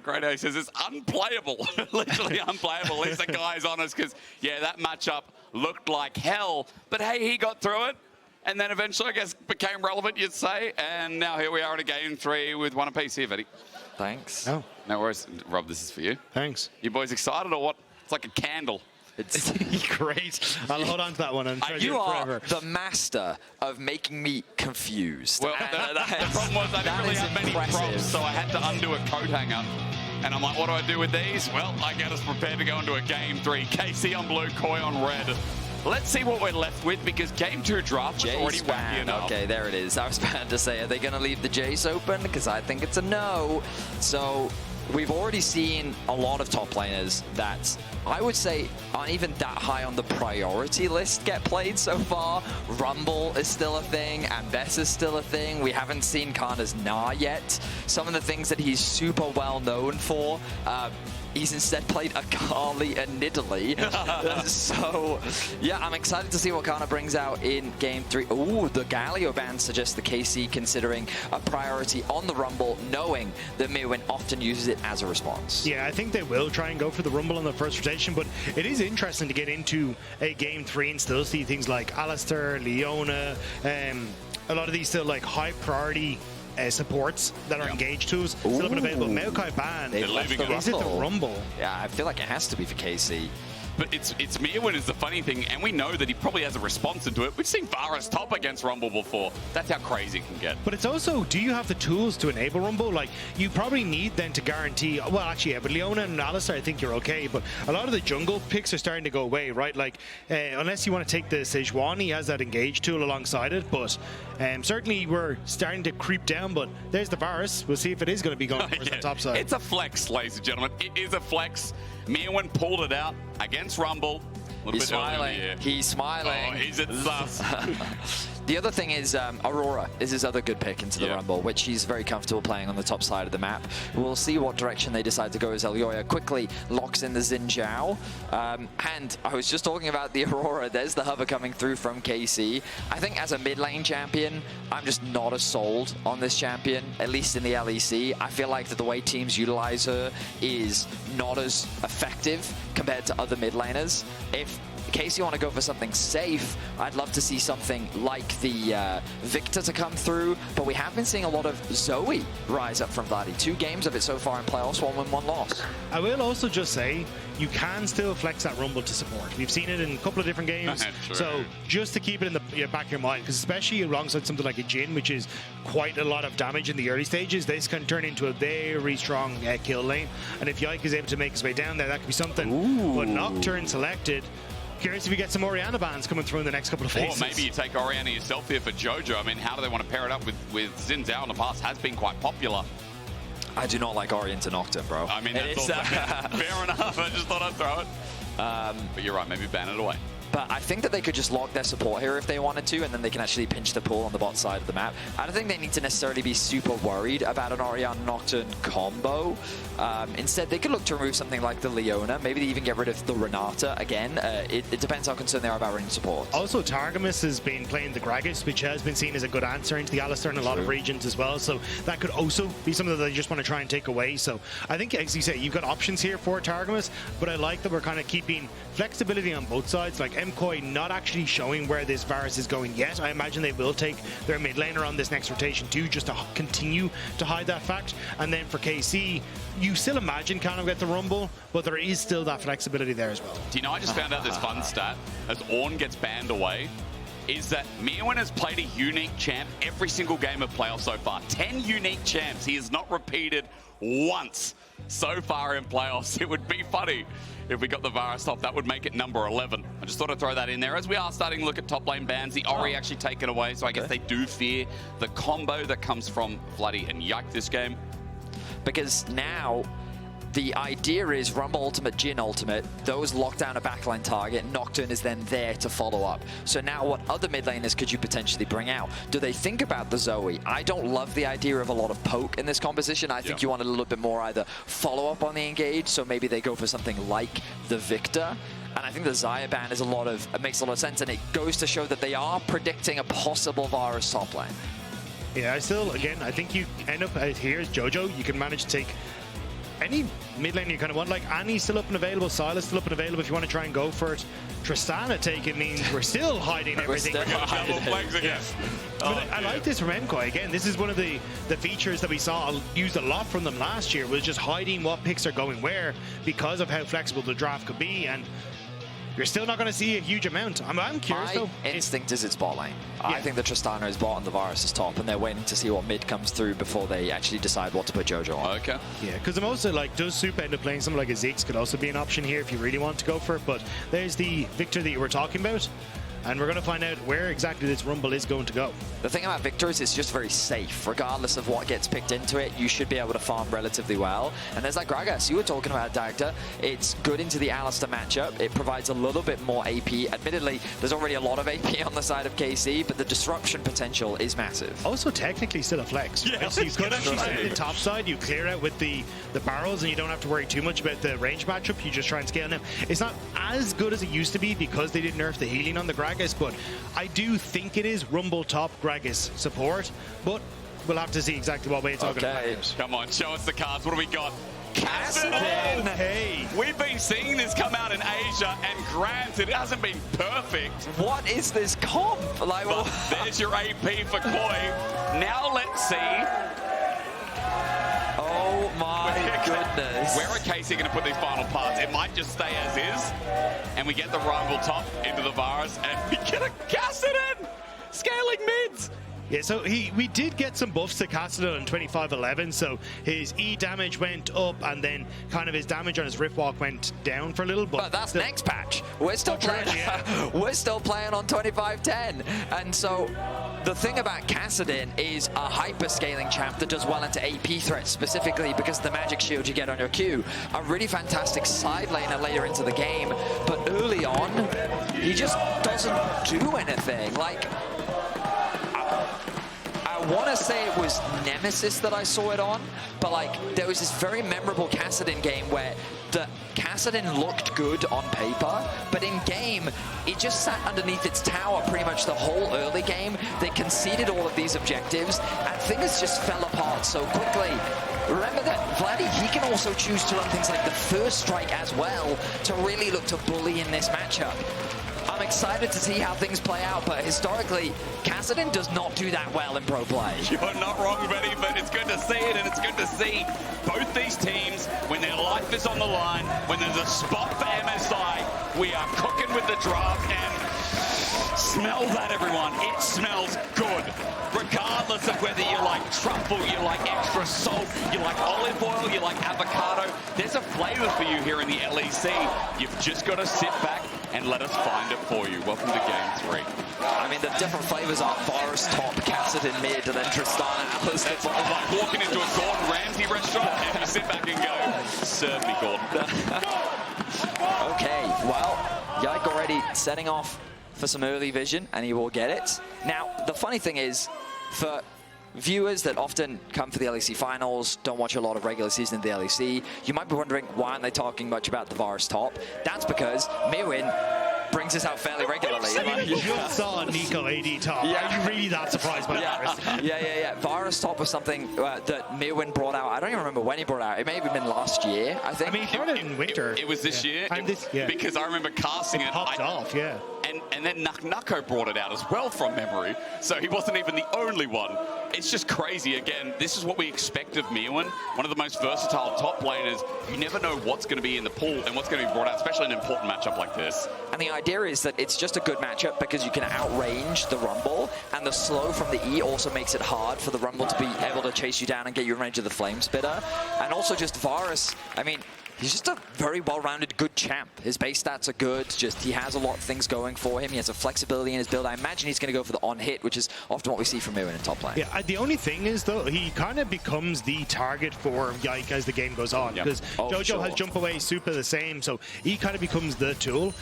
Great A says it's unplayable. Literally unplayable. At least the guy's honest because, yeah, that matchup looked like hell. But hey, he got through it. And then eventually, I guess, became relevant, you'd say. And now here we are in a game 3 with one apiece here, Vedi. Thanks. Oh. No worries. Rob, this is for you. Thanks. You boys excited or what? It's like a candle. It's great. I'll hold on to that one and treasure you it are forever. the master of making me confused. Well, the problem was I didn't really have many props, so I had to undo a coat hanger. And I'm like, what do I do with these? Well, I get us prepared to go into a game 3. KC on blue, KOI on red. Let's see what we're left with because game 2 draft was already wacky enough. Okay, there it is. I was about to say, are they going to leave the Jace open? Because I think it's a no. So we've already seen a lot of top laners that I would say aren't even that high on the priority list get played so far. Rumble is still a thing, and Bess is still a thing. We haven't seen Canna's Nah yet. Some of the things that he's super well known for, he's instead played Akali and Nidalee. So, yeah, I'm excited to see what Canna brings out in Game 3. Ooh, the Galio ban suggests the KC considering a priority on the Rumble, knowing that Myrwn often uses it as a response. Yeah, I think they will try and go for the Rumble on the first rotation, but it is interesting to get into a Game 3 and still see things like Alistar, Leona, a lot of these still like high priority supports that are engaged to us. Still haven't available. MKOI ban. Is it the Rumble? Yeah, I feel like it has to be for KC. But it's Myrwn is the funny thing, and we know that he probably has a response into it. We've seen Varus top against Rumble before. That's how crazy it can get. But it's also, do you have the tools to enable Rumble? Like, you probably need then to guarantee, well, actually, yeah, but Leona and Alistar, I think you're okay. But a lot of the jungle picks are starting to go away, right? Like, unless you want to take the Sejuani, he has that engage tool alongside it. But certainly we're starting to creep down, but there's the Varus. We'll see if it is going to be going towards the top side. It's a flex, ladies and gentlemen. It is a flex. Myrwn pulled it out against Rumble. He's smiling. He's smiling. Oh, is it sus? The other thing is Aurora is his other good pick into the Rumble, which he's very comfortable playing on the top side of the map. We'll see what direction they decide to go as Elyoya quickly locks in the Zhao. And I was just talking about the Aurora. There's the hover coming through from KC. I think as a mid lane champion, I'm just not as sold on this champion, at least in the LEC. I feel like that the way teams utilize her is not as effective compared to other mid laners. If KC want to go for something safe, I'd love to see something like the Viktor to come through, but we have been seeing a lot of Zoe rise up from Vladi. 2 games of it so far in playoffs, 1 win, 1 loss. I will also just say, you can still flex that Rumble to support. We've seen it in a couple of different games. So just to keep it in the back of your mind, because especially alongside something like a Jhin, which is quite a lot of damage in the early stages, this can turn into a very strong kill lane. And if Yike is able to make his way down there, that could be something. Ooh. But Nocturne selected. Curious if we get some Orianna bans coming through in the next couple of phases. Or maybe you take Orianna yourself here for Jojo. I mean, how do they want to pair it up with Zhao in the past? Has been quite popular. I do not like Orient to Nocturne, bro. I mean, that's also fair enough. I just thought I'd throw it. But you're right, maybe ban it away. But I think that they could just lock their support here if they wanted to, and then they can actually pinch the pool on the bot side of the map. I don't think they need to necessarily be super worried about an Orianna Nocturne combo. Instead, they could look to remove something like the Leona. Maybe they even get rid of the Renata again. It depends how concerned they are about range support. Also, Targamas has been playing the Gragas, which has been seen as a good answer into the Alistar in a lot of regions as well. So that could also be something that they just want to try and take away. So I think, as you say, you've got options here for Targamas, but I like that we're kind of keeping flexibility on both sides. Like MKOI not actually showing where this Varus is going yet. I imagine they will take their mid laner on this next rotation too, just to continue to hide that fact. And then for KC, you still imagine kind of get the Rumble, but there is still that flexibility there as well. Do you know, I just found out this fun stat as Ornn gets banned away, is that Myrwn has played a unique champ every single game of playoffs so far. 10 unique champs. He has not repeated once so far in playoffs. It would be funny if we got the Varus top. That would make it number 11. I just thought I'd throw that in there. As we are starting to look at top lane bans, the Ori actually taken away, so I guess they do fear the combo that comes from Vladi and Yike this game. Because now the idea is Rumble Ultimate, Jhin Ultimate, those lock down a backline target, Nocturne is then there to follow up. So now what other mid laners could you potentially bring out? Do they think about the Zoe? I don't love the idea of a lot of poke in this composition. I think you want a little bit more either follow up on the engage, so maybe they go for something like the Viktor. And I think the Xayah ban is makes a lot of sense, and it goes to show that they are predicting a possible Varus top lane. Yeah, I think you end up out here as Jojo. You can manage to take any mid lane you kind of want. Like Annie's still up and available, Silas still up and available if you want to try and go for it. Tristana taking means we're still hiding everything. We're gonna double flags again. But I like this from MKOI. Again, this is one of the features that we saw used a lot from them last year, was just hiding what picks are going where because of how flexible the draft could be. And you're still not going to see a huge amount. I'm curious though. My instinct is it's bot lane. I think the Tristana is bot and the Varus is top, and they're waiting to see what mid comes through before they actually decide what to put Jojo on. Okay. Yeah, because I'm also like, does Supa end up playing something like a Ziggs could also be an option here if you really want to go for it. But there's the Viktor that you were talking about. And we're going to find out where exactly this Rumble is going to go. The thing about Viktor is it's just very safe. Regardless of what gets picked into it, you should be able to farm relatively well. And there's that Gragas you were talking about, Dagda. It's good into the Alistar matchup. It provides a little bit more AP. Admittedly, there's already a lot of AP on the side of KC, but the disruption potential is massive. Also, technically still a flex. Yeah, right? So you could actually stay the top side, you clear out with the barrels, and you don't have to worry too much about the range matchup. You just try and scale them. It's not as good as it used to be because they didn't nerf the healing on the Gragas, but I do think it is Rumble top Gragas support, but we'll have to see exactly what way it's all going to play out. Come on, show us the cards. What do we got? Kassadin! Hey! We've been seeing this come out in Asia, and granted, it hasn't been perfect. What is this comp? Like, But there's your AP for KOI. Now let's see. oh my goodness. Where are KC going to put these final parts? It might just stay as is, and we get the Rumble top into the Varus, and we get a Kassadin scaling mids. Yeah, so we did get some buffs to Kassadin on 25-11, so his E damage went up, and then kind of his damage on his Rift Walk went down for a little. But that's next patch. We're still playing. We're still playing on 25-10, and so the thing about Kassadin is a hyper scaling champ that does well into AP threats specifically because of the magic shield you get on your Q. A really fantastic side laner later into the game, but early on, he just doesn't do anything. Like, I want to say it was Nemesis that I saw it on, but like there was this very memorable Kassadin game where the Kassadin looked good on paper, but in game, it just sat underneath its tower pretty much the whole early game. They conceded all of these objectives, and things just fell apart so quickly. Remember that Vladi, he can also choose to run things like the first strike as well to really look to bully in this matchup. I'm excited to see how things play out, but historically, Kassadin does not do that well in pro play. You're not wrong, Betty, but it's good to see it, and it's good to see both these teams, when their life is on the line, when there's a spot for MSI, we are cooking with the draft, and smell that, everyone. It smells good. Regardless of whether you like truffle, you like extra salt, you like olive oil, you like avocado, there's a flavor for you here in the LEC. You've just got to sit back and let us find it for you. Welcome to Game 3. I mean, the different flavors are Varus top, Kassadin mid, and then Tristana, Alistar. It's like walking into a Gordon Ramsay restaurant and you sit back and go, serve me, Gordon. Okay, well, Yike already setting off for some early vision, and he will get it. Now, the funny thing is, for viewers that often come for the LEC finals, don't watch a lot of regular season of the LEC, you might be wondering, why aren't they talking much about the Varus top? That's because Myrwn brings this out fairly regularly. I mean, you just saw Nico AD top. Yeah. Are you really that surprised by Varus? Yeah. Varus top was something that Myrwn brought out. I don't even remember when he brought it out. It may have been last year, I think. I mean, he started in winter. It was this year, because I remember casting it. Popped off, yeah. And then Nucko brought it out as well from memory, so he wasn't even the only one. It's just crazy. Again, this is what we expect of Myrwn, one of the most versatile top laners. You never know what's going to be in the pool and what's going to be brought out, especially in an important matchup like this. And the idea is that it's just a good matchup because you can outrange the Rumble, and the slow from the E also makes it hard for the Rumble to be able to chase you down and get you in range of the Flame Spitter. And also just Varus, I mean, he's just a very well-rounded, good champ. His base stats are good. Just he has a lot of things going for him. He has a flexibility in his build. I imagine he's going to go for the on-hit, which is often what we see from Myrwn in top lane. Yeah, the only thing is, though, he kind of becomes the target for Yike as the game goes on. Because Jojo has jump away, Supa the same, so he kind of becomes the tool.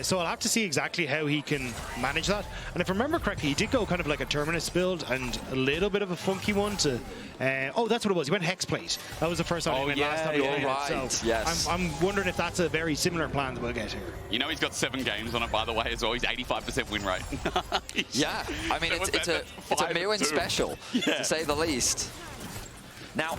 So I'll have to see exactly how he can manage that. And if I remember correctly, he did go kind of like a Terminus build and a little bit of a funky one to... oh, that's what it was. He went Hexplate. That was the first time he went last time. Right. So Yes. I'm wondering if that's a very similar plan that we'll get here. You know he's got 7 games on it, by the way, as well. He's 85% win rate. Yeah, I mean, it's a Myrwn special, to say the least. Now,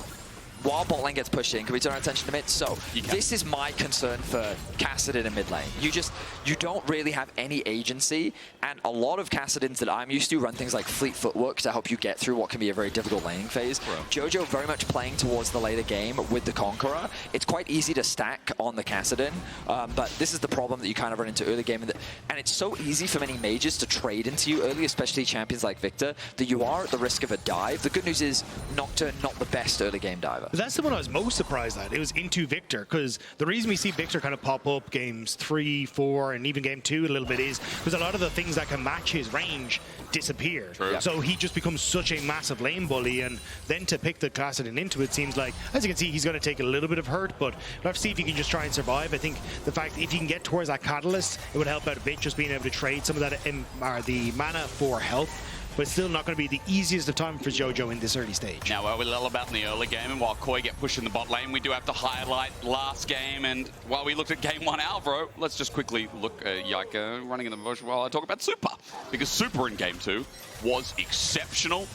while bot lane gets pushed in, can we turn our attention to mid? So, this is my concern for Kassadin in mid lane. You don't really have any agency, and a lot of Kassadins that I'm used to run things like fleet footwork to help you get through what can be a very difficult laning phase. Jojo very much playing towards the later game with the Conqueror. It's quite easy to stack on the Kassadin, but this is the problem that you kind of run into early game. And it's so easy for many mages to trade into you early, especially champions like Viktor, that you are at the risk of a dive. The good news is Nocturne not the best early game diver. But that's the one I was most surprised at. It was into Viktor, because the reason we see Viktor kind of pop up games 3, 4, and even game 2 a little bit is because a lot of the things that can match his range disappear. So he just becomes such a massive lane bully, and then to pick the Kassadin into it seems like, as you can see, he's going to take a little bit of hurt, but we'll have to see if he can just try and survive. I think the fact if he can get towards that Catalyst, it would help out a bit, just being able to trade some of that the mana for health. But it's still not going to be the easiest of time for Jojo in this early stage. Now, we're a little about in the early game, and while KOI get pushed in the bot lane, we do have to highlight last game. And while we looked at game 1 Alvaro, let's just quickly look at Yike running in the motion while I talk about Supa. Because Supa in game 2 was exceptional.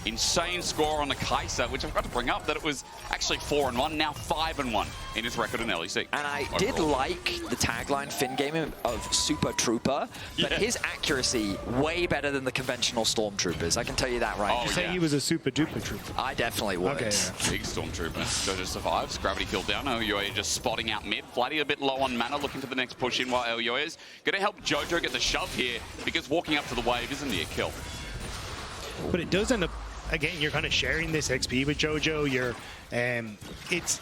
Insane score on the Kaiser, which I've got to bring up that it was actually 4-1, now 5-1 in his record in LEC. And I did like the tagline fin game of Super Trooper, but his accuracy way better than the conventional Stormtroopers. I can tell you that right now. Say he was a super duper trooper. I definitely would. Okay, Big Stormtrooper. Jojo survives. Gravity kill down. Elyoya just spotting out mid. Vladi a bit low on mana, looking to the next push in, while Elyoya's going to help Jojo get the shove here, because walking up to the wave isn't near kill. But it does end up, again, you're kind of sharing this XP with Jojo.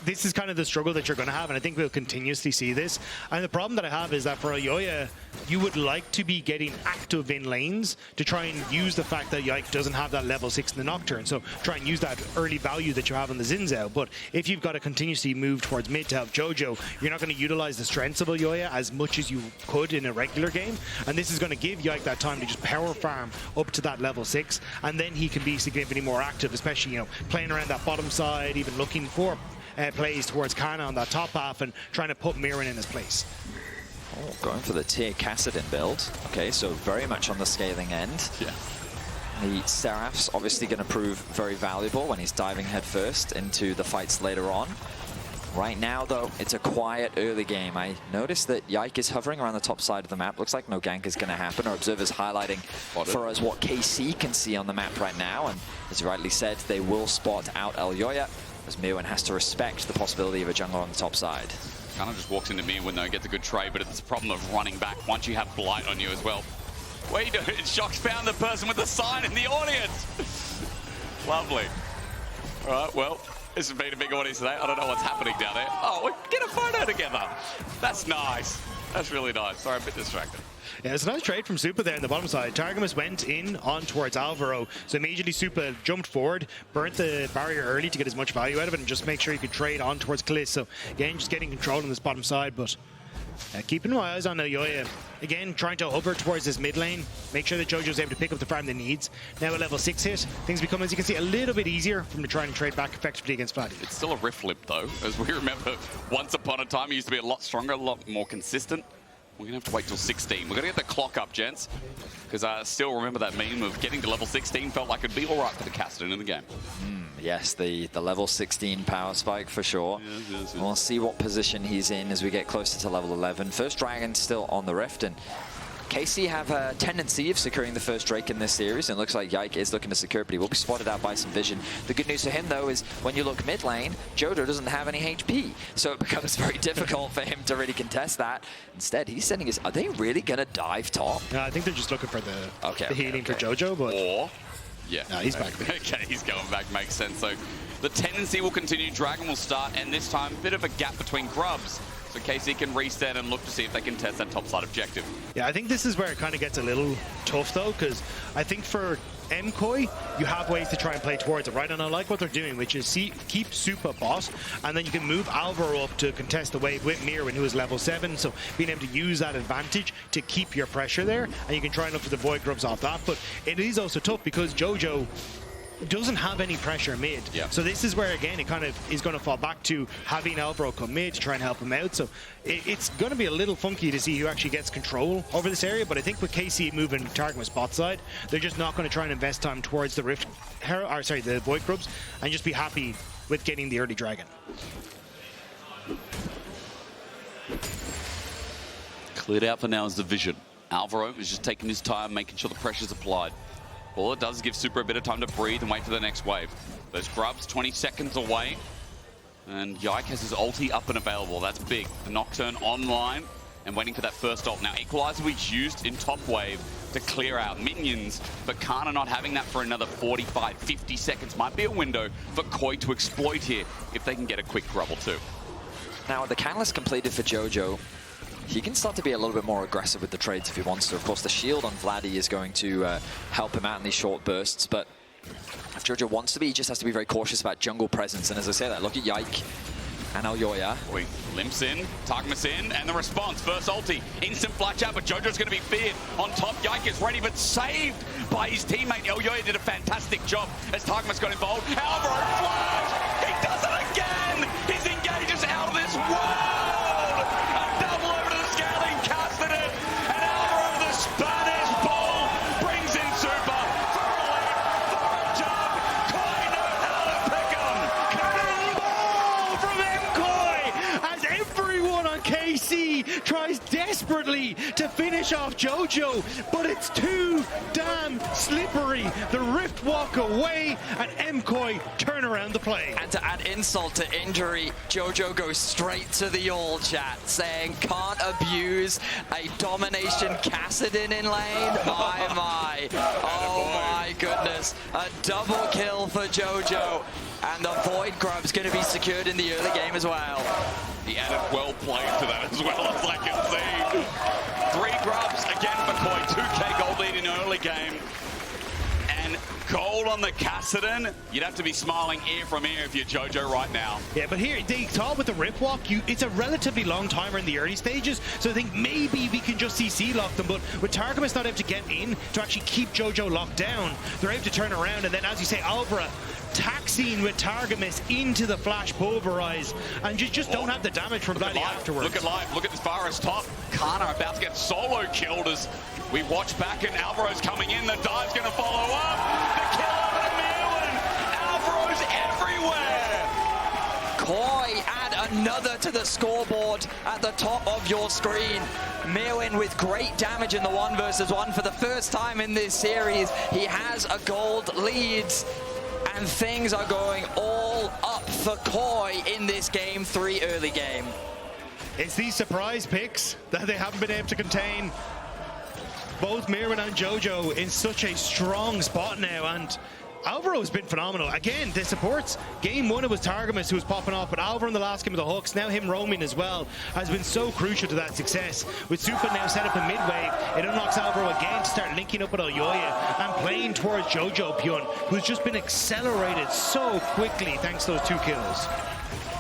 This is kind of the struggle that you're going to have, and I think we'll continuously see this. And the problem that I have is that for Elyoya, you would like to be getting active in lanes to try and use the fact that Yike doesn't have that level 6 in the Nocturne. So try and use that early value that you have on the Xin Zhao. But if you've got to continuously move towards mid to help Jojo, you're not going to utilize the strengths of Elyoya as much as you could in a regular game. And this is going to give Yike that time to just power farm up to that level 6, and then he can be significantly more active, especially, playing around that bottom side, even looking for plays towards Canna on that top half and trying to put Myrwn in his place. Oh, going for the tier Kassadin build. Okay, so very much on the scaling end. Yeah. The Seraph's obviously going to prove very valuable when he's diving headfirst into the fights later on. Right now, though, it's a quiet early game. I noticed that Yike is hovering around the top side of the map. Looks like no gank is going to happen. Our observers highlighting for us what KC can see on the map right now. And as you rightly said, they will spot out Elyoya, as Myrwn has to respect the possibility of a jungler on the top side. Kind of just walks into Myrwn though, gets a good trade, but it's a problem of running back once you have Blight on you as well. What are you doing? Shock's found the person with the sign in the audience. Lovely. All right, well, this has been a big audience today. I don't know what's happening down there. Oh, get a photo together. That's nice. That's really nice. Sorry, I'm a bit distracted. Yeah, it's a nice trade from Supa there on the bottom side. Targamas went in on towards Alvaro, so immediately Supa jumped forward, burnt the barrier early to get as much value out of it and just make sure he could trade on towards Caliste. So again, just getting control on this bottom side, but keeping my eyes on Elyoya. Again, trying to hover towards this mid lane, make sure that Jojo's able to pick up the farm that he needs. Now a level 6 hit, things become, as you can see, a little bit easier from trying to trade back effectively against Vladi. It's still a rift lip though, as we remember once upon a time he used to be a lot stronger, a lot more consistent. We're going to have to wait till 16. We're going to get the clock up, gents, because I still remember that meme of getting to level 16 felt like it'd be all right for the Kassadin in the game. Yes, the level 16 power spike for sure. Yes. We'll see what position he's in as we get closer to level 11. First Dragon still on the Rift, and KC have a tendency of securing the first Drake in this series, and it looks like Yike is looking to secure, but he will be spotted out by some vision. The good news for him, though, is when you look mid lane, Jojo doesn't have any HP, so it becomes very difficult for him to really contest that. Instead, he's sending his... Are they really going to dive top? No, I think they're just looking for the healing for Jojo, but... Or... Yeah. No, he's back. Okay, he's going back. Makes sense. So the tendency will continue. Dragon will start, and this time, a bit of a gap between grubs. So KC can reset and look to see if they can test that topside objective. Yeah, I think this is where it kind of gets a little tough, though, because I think for MKOI, you have ways to try and play towards it, right? And I like what they're doing, which is keep Supa boss, and then you can move Alvaro up to contest the wave with Myrwn, who is level 7, so being able to use that advantage to keep your pressure there, and you can try and look for the void grubs off that. But it is also tough because Jojo, doesn't have any pressure mid. Yeah. So this is where, again, it kind of is going to fall back to having Alvaro come mid to try and help him out. So it's going to be a little funky to see who actually gets control over this area. But I think with KC moving Targamas bot side, they're just not going to try and invest time towards the the Void Grubs and just be happy with getting the early dragon. Cleared out for now is the vision. Alvaro is just taking his time, making sure the pressure's applied. All it does is give Supa a bit of time to breathe and wait for the next wave. Those grubs 20 seconds away. And Yike has his ulti up and available. That's big. The Nocturne online and waiting for that first ult. Now, Equalizer was used in top wave to clear out minions, but Canna not having that for another 45, 50 seconds might be a window for KOI to exploit here if they can get a quick grub or two. Now, the Catalyst completed for Jojo. He can start to be a little bit more aggressive with the trades if he wants to. Of course, the shield on Vladi is going to help him out in these short bursts, but if Jojo wants to be, he just has to be very cautious about jungle presence. And as I say that, look at Yike and Elyoya. KOI limps in, Targamas in, and the response. First ulti, instant flash out, but Jojo's going to be feared. On top, Yike is ready, but saved by his teammate. Elyoya did a fantastic job as Targamas got involved. Alvaro flash! He does it again! His engage is out of this world! Kassadin, and Alvaro, the Spanish bull, brings in Supa for a lead, for a jump. KOI know how to pick 'em. Cannonball from MKOI as everyone on KC tries desperately to finish off Jojo, but it's too damn slippery. The Rift walk away and MKOI turn around the play. And to add insult to injury, Jojo goes straight to the all chat saying, can't abuse a domination Kassadin in lane. My. Oh my goodness. A double kill for Jojo. And the Void Grub's going to be secured in the early game as well. He added well played to that as well as I can see. 3 grubs again for KOI. 2k gold lead in early game. And gold on the Kassadin. You'd have to be smiling ear from ear if you're Jojo right now. Yeah, but here, they thought with the Rip Walk, it's a relatively long timer in the early stages, so I think maybe we can just CC lock them, but with Targamas not able to get in to actually keep Jojo locked down, they're able to turn around, and then, as you say, Alvaro taxiing with Targamas into the flash pulverize, and just don't have the damage from Vladi afterwards. Look at live, look at this Varus top. Canna about to get solo killed as we watch back, and Alvaro's coming in, the dive's going to follow up. The kill over to Myrwn. Alvaro's everywhere. KOI add another to the scoreboard at the top of your screen. Myrwn with great damage in the 1 versus 1 for the first time in this series. He has a gold lead. And things are going all up for KOI in this game 3 early game. It's these surprise picks that they haven't been able to contain. Both Myrwn and Jojo in such a strong spot now, and Alvaro has been phenomenal. Again, the supports. Game 1 it was Targamas who was popping off, but Alvaro in the last game of the hooks, now him roaming as well, has been so crucial to that success. With Supa now set up in mid-wave, it unlocks Alvaro again to start linking up with Elyoya and playing towards Jojopyun, who's just been accelerated so quickly thanks to those 2 kills.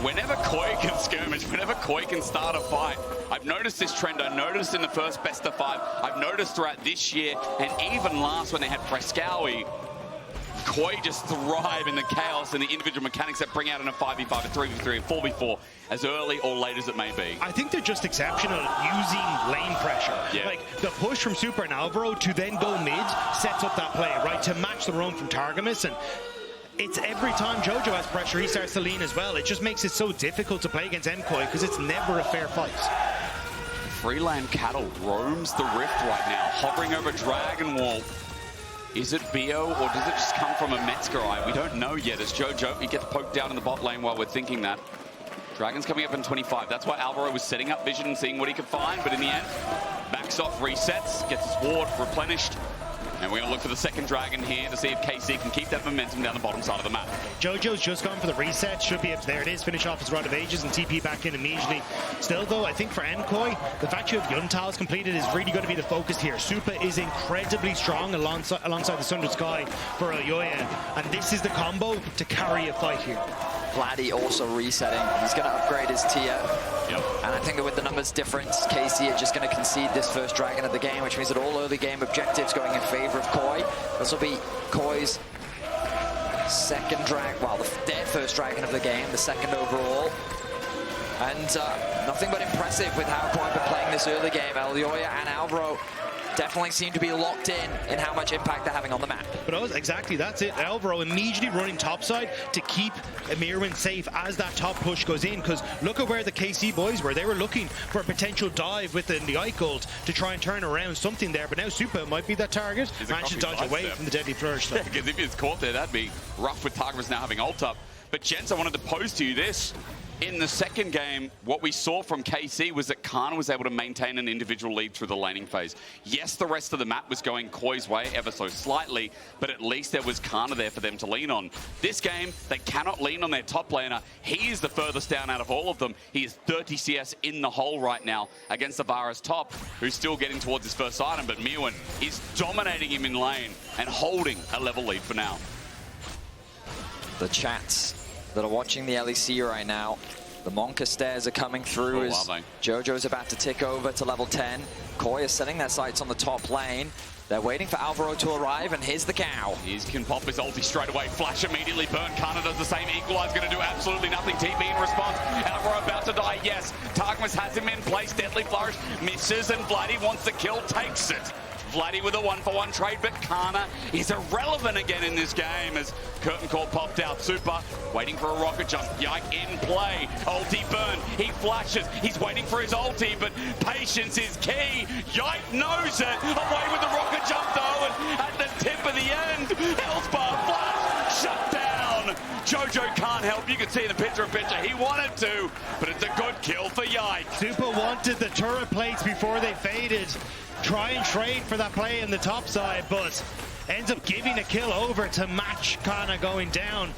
Whenever KOI can skirmish, whenever KOI can start a fight, I've noticed this trend. I noticed in the first best of 5. I've noticed throughout this year, and even last when they had Frescowi, KOI just thrive in the chaos and the individual mechanics that bring out in a 5v5, a 3v3, a 4v4, as early or late as it may be. I think they're just exceptional at using lane pressure. Yeah. Like, the push from Supa and Alvaro to then go mid sets up that play, right, to match the roam from Targamas, and it's every time Jojo has pressure, he starts to lean as well. It just makes it so difficult to play against MKOI because it's never a fair fight. Freeland Cattle roams the Rift right now, hovering over Dragon Wall. Is it Bio or does it just come from a MKOI? We don't know yet as Jojo, he gets poked down in the bot lane while we're thinking that. Dragon's coming up in 25. That's why Alvaro was setting up vision and seeing what he could find, but in the end, backs off, resets, gets his ward replenished. And we're going to look for the second dragon here to see if KC can keep that momentum down the bottom side of the map. Jojo's just gone for the reset. Should be able to, there it is, finish off his Rod of Ages and TP back in immediately. Still, though, I think for MKOI, the fact you have Yuntal's completed is really going to be the focus here. Supa is incredibly strong alongside the Sundered Sky for Elyoya, and this is the combo to carry a fight here. Vladi also resetting. He's going to upgrade his tier. Yep. And I think that with the numbers difference, KC are just going to concede this first dragon of the game, which means that all early game objectives going in favor of KOI. This will be KOI's Second drag, well, their first dragon of the game, the second overall. And nothing but impressive with how KOI been playing this early game. Elyoya and Alvaro definitely seem to be locked in how much impact they're having on the map. But exactly, that's it. Alvaro immediately running topside to keep Myrwn safe as that top push goes in, because look at where the KC boys were. They were looking for a potential dive with the Yike ult to try and turn around something there, but now Supa might be that target. Managed to dodge away from the deadly flourish. Yeah, because if he's caught there, that'd be rough with Targamas now having ult up. But gents, I wanted to pose to you this. In the second game, what we saw from KC was that Canna was able to maintain an individual lead through the laning phase. Yes, the rest of the map was going KOI's way ever so slightly, but at least there was Canna there for them to lean on. This game, they cannot lean on their top laner. He is the furthest down out of all of them. He is 30 CS in the hole right now against the Varus top, who's still getting towards his first item, but Myrwn is dominating him in lane and holding a level lead for now. The chats that are watching the LEC right now, the Monka stairs are coming through as Jojo's about to tick over to level 10. KOI is setting their sights on the top lane. They're waiting for Alvaro to arrive, and here's the cow. He can pop his ulti straight away, flash immediately, burn. Canna does the same, Equalize going to do absolutely nothing. TP in response, Alvaro about to die, yes. Targamas has him in place, deadly flourish, misses, and Vladi wants the kill, takes it. Vladi with a 1-for-1 trade, but Canna is irrelevant again in this game as Curtain Call popped out. Supa waiting for a rocket jump. Yike in play. Ulti burn. He flashes. He's waiting for his ulti, but patience is key. Yike knows it. Away with the rocket jump though, and at the tip of the end, health bar flash shut down. Jojo can't help. You can see in the picture he wanted to, but it's a good kill for Yike. Supa wanted the turret plates before they faded. Try and trade for that play in the top side, but ends up giving a kill over to match Canna going down.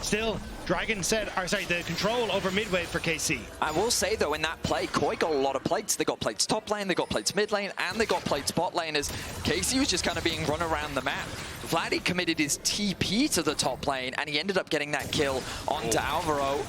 Still, Dragon said, or sorry, the control over midway for KC. I will say though, in that play, KOI got a lot of plates. They got plates top lane, they got plates mid lane, and they got plates bot lane as KC was just kind of being run around the map. Vladi committed his TP to the top lane, and he ended up getting that kill onto Alvaro.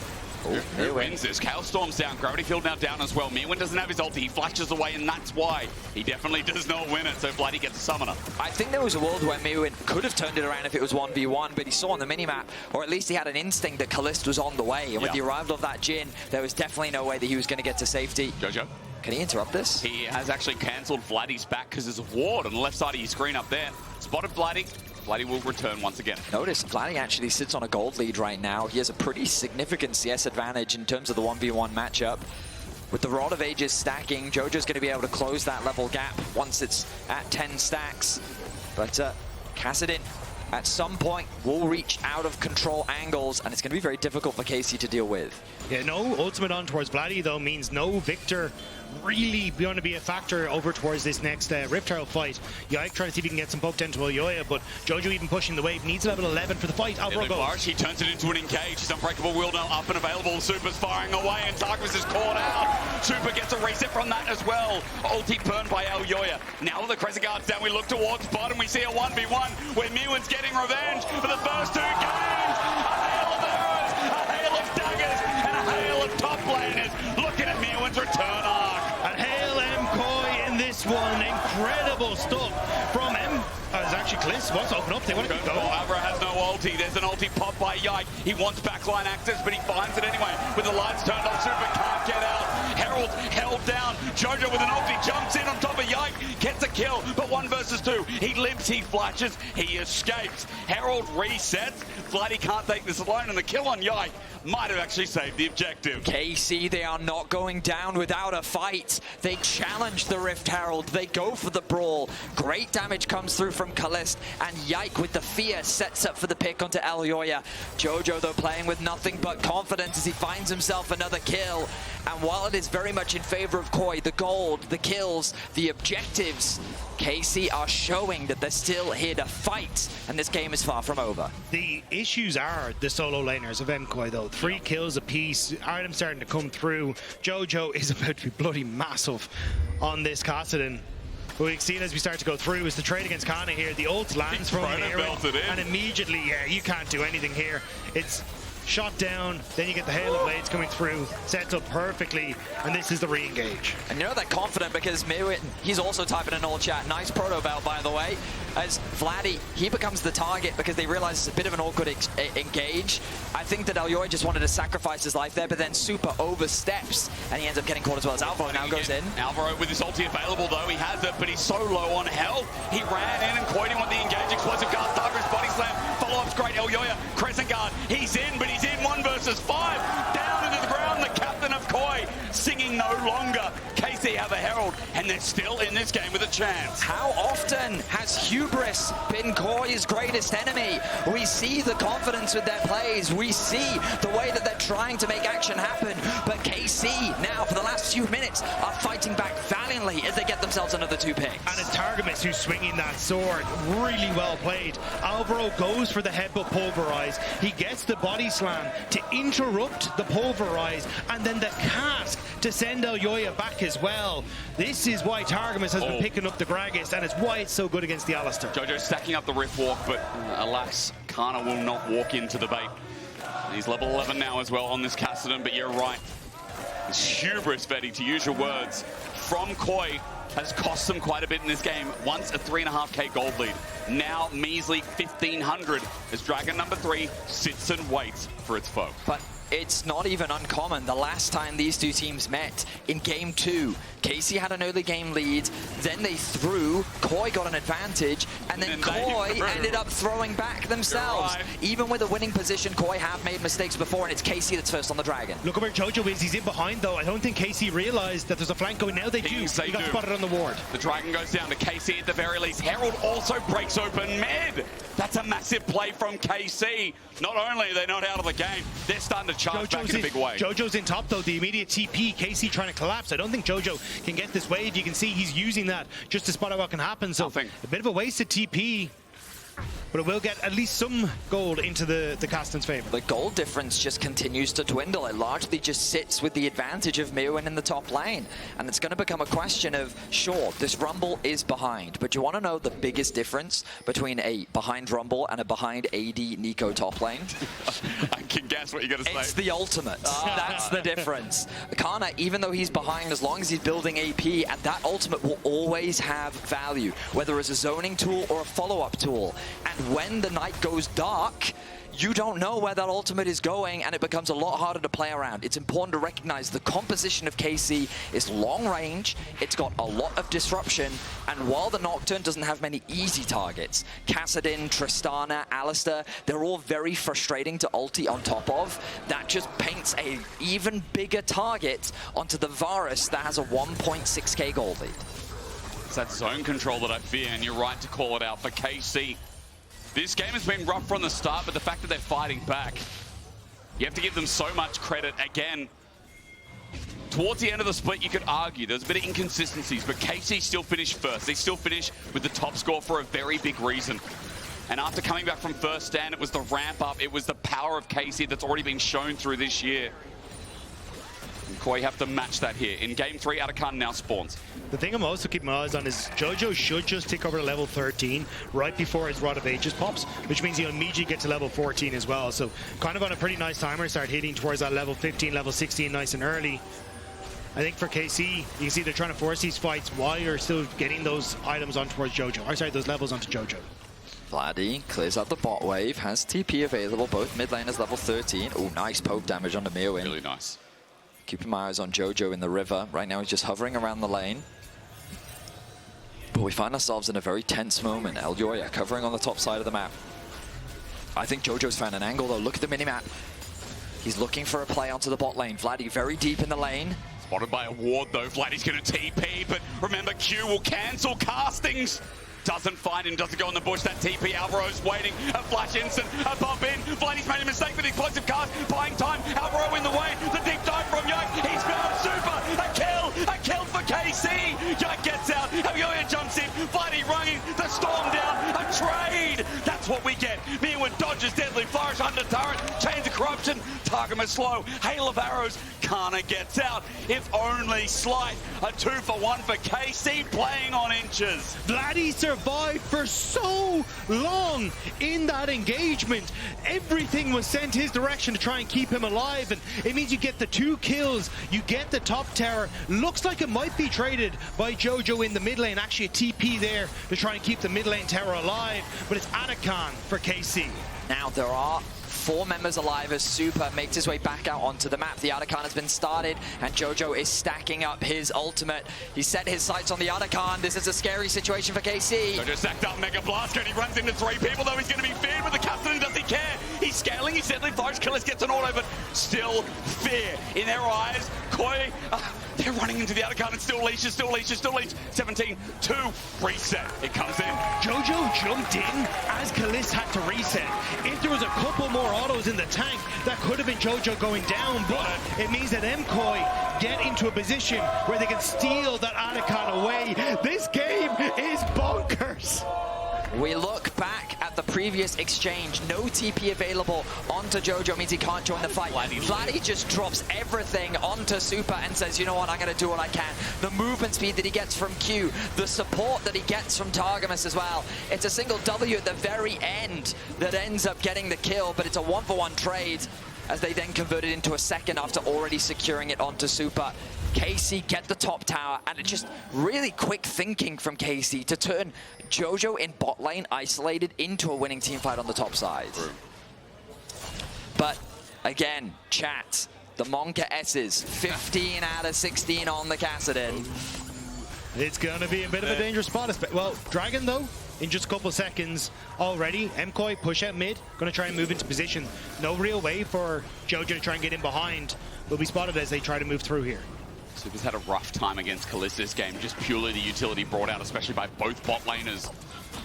Who wins this? Hailstorm's down, Gravity Field now down as well. Myrwn doesn't have his ulti, he flashes away, and that's why he definitely does not win it, so Vladi gets a summoner. I think there was a world where Myrwn could have turned it around if it was 1v1, but he saw on the minimap, or at least he had an instinct that Caliste was on the way, and with the arrival of that Jhin, there was definitely no way that he was going to get to safety. Jojo? Can he interrupt this? He has actually cancelled Vladi's back because there's a ward on the left side of your screen up there. Spotted Vladi. Vladi will return once again. Notice Vladi actually sits on a gold lead right now. He has a pretty significant CS advantage in terms of the 1v1 matchup. With the Rod of Ages stacking, Jojo's going to be able to close that level gap once it's at 10 stacks. But Kassadin, at some point, will reach out of control angles, and it's going to be very difficult for KC to deal with. Yeah, no ultimate on towards Vladi, though, means no Viktor really going to be a factor over towards this next Rift Herald fight. Yike trying to see if he can get some poke down to Elyoya, but Jojo even pushing the wave. Needs level 11 for the fight. Alvaro goes. He turns it into an engage. His Unbreakable Wheel now up and available. Supa's firing away, and Targamas is caught out. Supa gets a reset from that as well. Ulti burned by Elyoya. Now with the Crescent Guards down, we look towards bottom. We see a 1v1 where Myrwn's getting revenge for the first two games. A hail of arrows, a hail of daggers, and a hail of top laners. Looking at Myrwn's return arc. And hail MKOI in this one. Incredible stuff from M. It's actually Caliste wants to open up. They want to go. Alvaro has no ulti. There's an ulti pop by Yike. He wants backline access, but he finds it anyway. With the lights turned on, Supa can't get out. Herald held down. Jojo with an ulti jumps in on top of Yike, gets a kill, but 1 versus 2. He lives, he flashes, he escapes. Herald resets. Vladi can't take this alone, and the kill on Yike might have actually saved the objective. KC, they are not going down without a fight. They challenge the Rift Herald. They go for the brawl. Great damage comes through from Caliste, and Yike with the fear sets up for the pick onto Elyoya. Jojo, though, playing with nothing but confidence as he finds himself another kill. And while it is very much in favor of KOI, the gold, the kills, the objectives, KC are showing that they're still here to fight, and this game is far from over. The issues are the solo laners of MKOI, though. 3 kills apiece, items starting to come through. Jojo is about to be bloody massive on this Kassadin. What we've seen as we start to go through is the trade against Canna here. The ult lands from Myrwn, and immediately, yeah, you can't do anything here. It's shot down, then you get the hail of blades coming through, sets up perfectly, and this is the re-engage. And you know they're confident because Myrwn, he's also typing in all chat. Nice proto belt, by the way. As Vladi, he becomes the target because they realize it's a bit of an awkward engage. I think that Elyoya just wanted to sacrifice his life there, but then Supa oversteps, and he ends up getting caught as well as Alvaro now goes in. Alvaro with his ulti available though, he has it, but he's so low on health. He ran in and caught him on the engage. Explosive guard, Targamas body slam, follow-up's great. Elyoya, crescent guard, he's in, but he's in 1 versus 5. Down into the ground, the captain of KOI, singing no longer. KC have a herald, and they're still in this game with a chance. How often has hubris been KOI's greatest enemy? We see the confidence with their plays. We see the way that they're trying to make action happen. But KC now, for the last few minutes, are fighting back valiantly as they get themselves another 2 picks. And it's Targamas who's swinging that sword. Really well played. Alvaro goes for the headbutt pulverize. He gets the body slam to interrupt the pulverize, and then the cask to send Elyoya back as well. This is why Targamas has been picking up the Gragas, and it's why it's so good against the Alistar. Jojo stacking up the rift walk, but alas, Canna will not walk into the bait. He's level 11 now as well on this Kassadin, but you're right. This hubris, Vedi, to use your words, from KOI has cost them quite a bit in this game. Once a 3.5k gold lead, now measly 1,500 as Dragon number 3 sits and waits for its foe. But it's not even uncommon. The last time these two teams met in game 2, KC had an early game lead, then they threw, KOI got an advantage, and then KOI ended up throwing back themselves. Right. Even with a winning position, KOI have made mistakes before, and it's KC that's first on the Dragon. Look at where Jojo is. He's in behind, though. I don't think KC realized that there's a flank going. Now they do. He got spotted on the ward. The Dragon goes down to KC at the very least. Herald also breaks open mid. That's a massive play from KC. Not only are they not out of the game, they're starting to charge back in a big way. Jojo's in top, though. The immediate TP, KC trying to collapse. I don't think Jojo can get this wave. You can see he's using that just to spot out what can happen. So a bit of a wasted TP. But it will get at least some gold into the Kassadin's favor. The gold difference just continues to dwindle. It largely just sits with the advantage of Myrwn in the top lane. And it's going to become a question of, sure, this Rumble is behind, but you want to know the biggest difference between a behind Rumble and a behind AD Nico top lane? I can guess what you're going to say. It's the ultimate. That's the difference. Canna, even though he's behind, as long as he's building AP, and that ultimate will always have value, whether it's a zoning tool or a follow-up tool. And when the night goes dark, you don't know where that ultimate is going, and it becomes a lot harder to play around. It's important to recognize the composition of KC is long range, it's got a lot of disruption, and while the Nocturne doesn't have many easy targets, Kassadin, Tristana, Alistar, they're all very frustrating to ulti on top of. That just paints a even bigger target onto the Varus that has a 1.6k gold lead. It's that zone control that I fear, and you're right to call it out for KC. This game has been rough from the start, but the fact that they're fighting back, you have to give them so much credit. Again, towards the end of the split, you could argue there's a bit of inconsistencies, but KC still finished first. They still finished with the top score for a very big reason. And after coming back from first stand, it was the ramp up, it was the power of KC that's already been shown through this year. And KOI have to match that here. In game 3, Atakan now spawns. The thing I'm also keeping my eyes on is Jojo should just tick over to level 13 right before his Rod of Ages pops, which means he'll immediately get to level 14 as well. So kind of on a pretty nice timer, start hitting towards that level 15, level 16 nice and early. I think for KC, you can see they're trying to force these fights while you're still getting those items on towards Jojo. Or sorry, those levels onto Jojo. Vladi clears out the bot wave, has TP available, both mid laners level 13. Oh, nice poke damage onto Myrwn. Really nice. Keeping my eyes on Jojo in the river. Right now he's just hovering around the lane. But we find ourselves in a very tense moment. Elyoya covering on the top side of the map. I think Jojo's found an angle though. Look at the minimap. He's looking for a play onto the bot lane. Vladi very deep in the lane. Spotted by a ward though. Vladi's going to TP, but remember Q will cancel castings. Doesn't find him, doesn't go in the bush. That TP, Alvaro's waiting. A flash instant, a bump in. Vladi's made a mistake with explosive cast. Buying time, Alvaro in the way. The deep dive from Yike. He's found Supa. A kill for KC. Yike gets out. Elyoya jumps in. Vladi running the storm down. A trade. That's what we get. Myrwn dodges deadly flourish under turret. Chains of corruption. Targamas slow. Hail of arrows. Canna gets out. If only slight. A 2-for-1 for KC playing on inches. Vladi survived for so long in that engagement. Everything was sent his direction to try and keep him alive, and it means you get the 2 kills, you get the top tower. Looks like it might be traded by Jojo in the mid lane. Actually a TP there to try and keep the mid lane tower alive, but it's Anakan for KC. Now there are 4 members alive as Supa makes his way back out onto the map. The Anakan has been started, and Jojo is stacking up his ultimate. He set his sights on the Anakan. This is a scary situation for KC. Jojo stacked up Mega Blast, and he runs into 3 people, though he's going to be feared with the Kassadin. Does he care? He's scaling, he's deadly flash. Caliste gets an auto, but still fear in their eyes. KOI, they're running into the Anakan, and still leashes, still leashes, still leash. 17-2, reset. It comes in. Jojo jumped in as Caliste had to reset. If there was a couple more autos in the tank, that could have been Jojo going down, but it means that MKOI get into a position where they can steal that Anakan away. This game is bonkers. We look back at the previous exchange. No TP available onto Jojo means he can't join the fight. Vladi just drops everything onto Supa and says, you know what, I'm going to do what I can. The movement speed that he gets from Q, the support that he gets from Targamas as well. It's a single W at the very end that ends up getting the kill, but it's a 1-for-1 trade as they then convert it into a second after already securing it onto Supa. KC get the top tower, and it's just really quick thinking from KC to turn Jojo in bot lane isolated into a winning team fight on the top side. But again, chat, the Monka S's, 15 out of 16 on the Kassadin. It's going to be a bit of a dangerous spot. Well, Dragon though, in just a couple of seconds already. MKOI push out mid, going to try and move into position. No real way for Jojo to try and get in behind. Will be spotted as they try to move through here. Supa's had a rough time against Caliste this game, just purely the utility brought out, especially by both bot laners.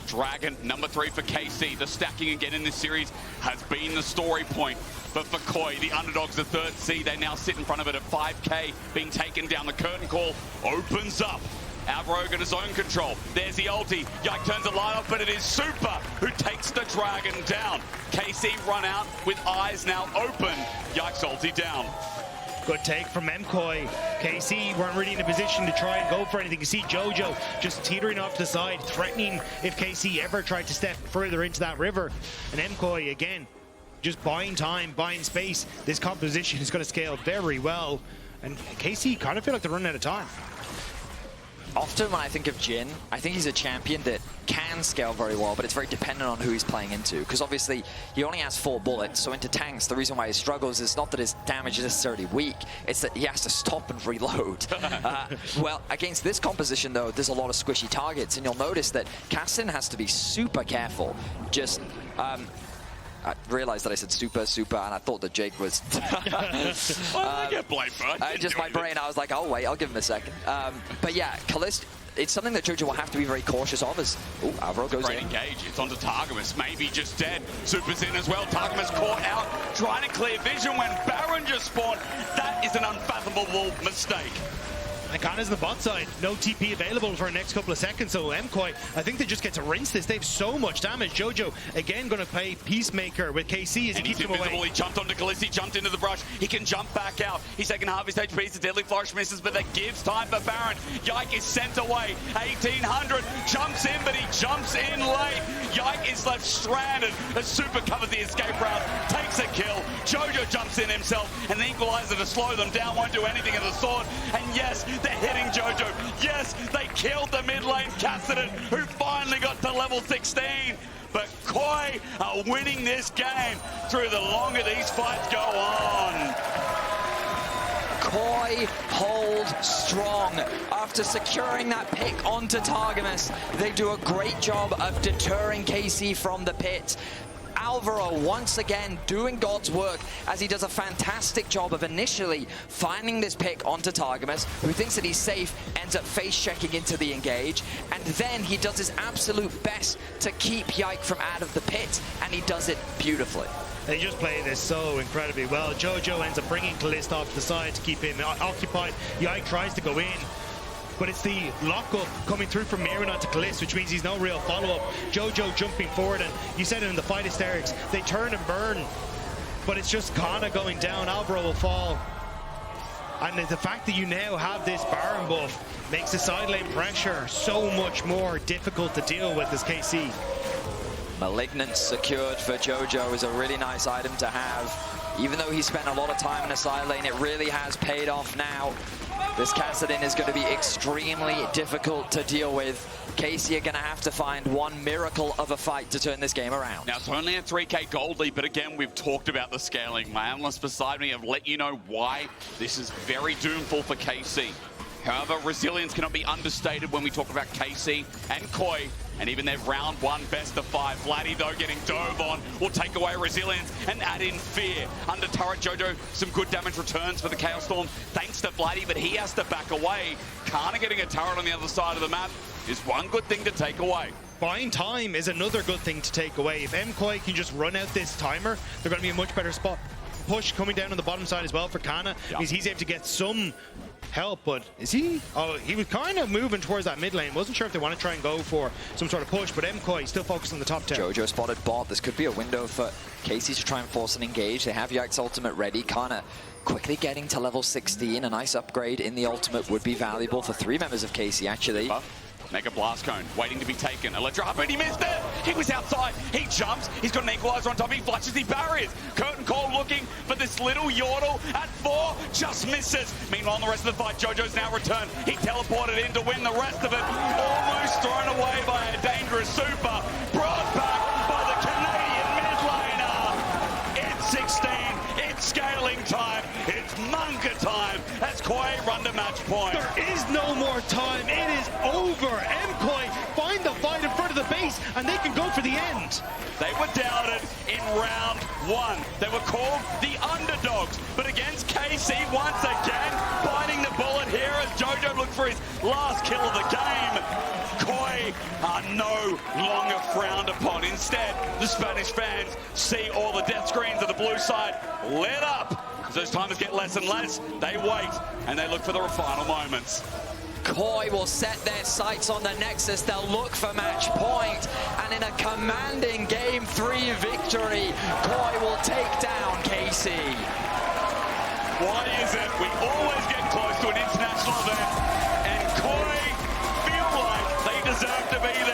Dragon, number 3 for KC. The stacking again in this series has been the story point. But for KOI, the underdogs, the 3rd seed, they now sit in front of it at 5k, being taken down. The curtain call opens up. Alvaro got his own control. There's the ulti. Yike turns the line off, but it is Supa who takes the Dragon down. KC run out with eyes now open. Yike's ulti down. Good take from MKOI. KC weren't really in a position to try and go for anything. You see Jojo just teetering off to the side, threatening if KC ever tried to step further into that river. And MKOI, again, just buying time, buying space. This composition is going to scale very well. And KC kind of feel like they're running out of time. Often when I think of Jhin, I think he's a champion that can scale very well, but it's very dependent on who he's playing into. Because obviously, he only has 4 bullets, so into tanks, the reason why he struggles is not that his damage is necessarily weak, it's that he has to stop and reload. Well, against this composition, though, there's a lot of squishy targets, and you'll notice that Kassadin has to be super careful. Just, I realized that I said Supa, and I thought that Jake was... I get blamed for it. Just my brain, I was like, oh wait, I'll give him a second. But yeah, Caliste, it's something that Jojo will have to be very cautious of as... Oh, Alvaro goes in. Engage, it's onto Targamas, maybe just dead. Supa's in as well, Targamas caught out, trying to clear vision when Baron just spawned. That is an unfathomable mistake. And Canna's on the bot side. No TP available for the next couple of seconds. So MKOI, I think they just get to rinse this. They have so much damage. Jojo, again, going to play Peacemaker with KC as he keeps him away. He jumped onto Caliste, he jumped into the brush. He can jump back out. He's taken half his HP. The deadly flourish misses, but that gives time for Baron. Yike is sent away. 1800 jumps in, but he jumps in late. Yike is left stranded as Supa covers the escape route, takes a kill. Jojo jumps in himself, and the equalizer to slow them down won't do anything of the sort. And yes, they're hitting Jojo. Yes, they killed the mid lane Kassadin, who finally got to level 16. But KOI are winning this game through the longer these fights go on. KOI hold strong. After securing that pick onto Targamas, they do a great job of deterring KC from the pit. Alvaro once again doing God's work as he does a fantastic job of initially finding this pick onto Targamas, who thinks that he's safe, ends up face checking into the engage, and then he does his absolute best to keep Yike from out of the pit, and he does it beautifully. They just play this so incredibly well. Jojo ends up bringing Caliste off the side to keep him occupied. Yike tries to go in, but it's the lockup coming through from Myrwn onto Caliste, which means he's no real follow-up. Jojo jumping forward, and you said it in the fight Hysterics, they turn and burn but it's just Canna going down. Alvaro will fall. And the fact that you now have this Baron buff makes the side lane pressure so much more difficult to deal with as KC. Malignant secured for Jojo is a really nice item to have. Even though he spent a lot of time in the side lane, it really has paid off now. This Kassadin is going to be extremely difficult to deal with. KC are going to have to find one miracle of a fight to turn this game around. Now, it's only a 3k gold lead, but again, we've talked about the scaling. My analysts beside me have let you know why this is very doomful for KC. However, resilience cannot be understated when we talk about KC and KOI, and even their round one best of 5. Vladi, though, getting dove on will take away resilience and add in fear. Under turret, Jojo, some good damage returns for the Chaos Storm, thanks to Vladi, but he has to back away. Canna getting a turret on the other side of the map is one good thing to take away. Buying time is another good thing to take away. If MKOI can just run out this timer, they're going to be in a much better spot. Push coming down on the bottom side as well for Canna, means he's able to get some help, but is he? Oh, he was kind of moving towards that mid lane. Wasn't sure if they want to try and go for some sort of push, but MKOI still focused on the top 10. Jojo spotted bot. This could be a window for KC to try and force an engage. They have Yike's ultimate ready. Canna quickly getting to level 16. A nice upgrade in the ultimate would be valuable for 3 members of KC, actually. Mega Blast Cone, waiting to be taken. Electro, but he missed it! He was outside, he jumps, he's got an equalizer on top, he flushes the barriers. Curtain Call looking for this little Yordle at 4, just misses. Meanwhile, in the rest of the fight, Jojo's now returned. He teleported in to win the rest of it. Almost thrown away by a dangerous Supa. Brought back by the Canadian mid laner. It's 16, it's scaling time, it's Monka time as KOI run to match point. There is no more time, it is over. MKOI find the fight in front of the base and they can go for the end. They were doubted in round 1. They were called the underdogs, but against KC once again, biting the bullet here as Jojo looked for his last kill of the game. KOI are no longer frowned upon. Instead, the Spanish fans see all the death screens of the blue side lit up. As those timers get less and less, they wait and they look for the final moments. KOI will set their sights on the Nexus. They'll look for match point, and in a commanding Game 3 victory, KOI will take down KC. Why is it we always get close to an international event and KOI feel like they deserve to be there?